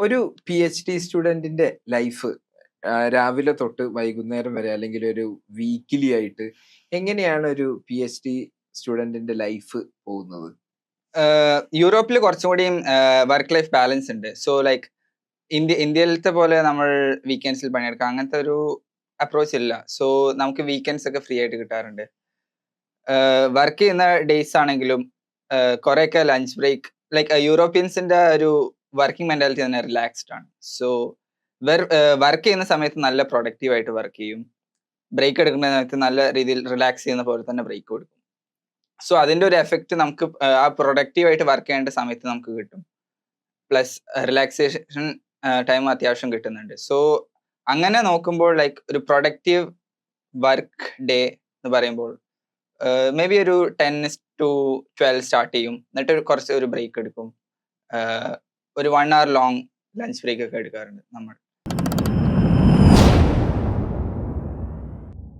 ഒരു PhD സ്റ്റുഡന്റിന്റെ life രാവിലെ തൊട്ട് വൈകുന്നേരം വരെ അല്ലെങ്കിൽ ഒരു വീക്കിലി ആയിട്ട് എങ്ങനെയാണ് ഒരു പിഎച്ച്ഡി സ്റ്റുഡന്റിന്റെ ലൈഫ് പോകുന്നത്? യൂറോപ്പിൽ കുറച്ചും കൂടിയും വർക്ക് ലൈഫ് ബാലൻസ് ഉണ്ട്. സോ ലൈക്ക് ഇന്ത്യയിലത്തെ പോലെ നമ്മൾ വീക്കെൻഡ്സിൽ പണിയെടുക്കാം അങ്ങനത്തെ ഒരു അപ്രോച്ച് ഇല്ല. സോ നമുക്ക് വീക്കെൻഡ്സ് ഒക്കെ ഫ്രീ ആയിട്ട് കിട്ടാറുണ്ട്. വർക്ക് ചെയ്യുന്ന ഡേയ്സ് ആണെങ്കിലും കുറെയൊക്കെ ലഞ്ച് ബ്രേക്ക്, ലൈക്ക് യൂറോപ്യൻസിന്റെ ഒരു വർക്കിംഗ് മെന്റാലിറ്റി തന്നെ റിലാക്സ്ഡ് ആണ്. സോ വർക്ക് ചെയ്യുന്ന സമയത്ത് നല്ല പ്രൊഡക്റ്റീവ് ആയിട്ട് വർക്ക് ചെയ്യും. ബ്രേക്ക് എടുക്കുന്ന സമയത്ത് നല്ല രീതിയിൽ റിലാക്സ് ചെയ്യുന്ന പോലെ തന്നെ ബ്രേക്ക് കൊടുക്കും. സോ അതിന്റെ ഒരു എഫക്റ്റ് നമുക്ക് ആ പ്രൊഡക്റ്റീവ് ആയിട്ട് വർക്ക് ചെയ്യേണ്ട സമയത്ത് നമുക്ക് കിട്ടും. പ്ലസ് റിലാക്സേഷൻ ടൈം അത്യാവശ്യം കിട്ടുന്നുണ്ട്. സോ അങ്ങനെ നോക്കുമ്പോൾ ലൈക്ക് ഒരു പ്രൊഡക്റ്റീവ് വർക്ക് ഡേ എന്ന് പറയുമ്പോൾ മേ ബി ഒരു 10 to 12 സ്റ്റാർട്ട് ചെയ്യും. എന്നിട്ട് കുറച്ച് ഒരു ബ്രേക്ക് എടുക്കും. ഒരു 1 hour ലോങ് ലഞ്ച് ബ്രേക്ക് ഒക്കെ എടുക്കാറുണ്ട് നമ്മൾ.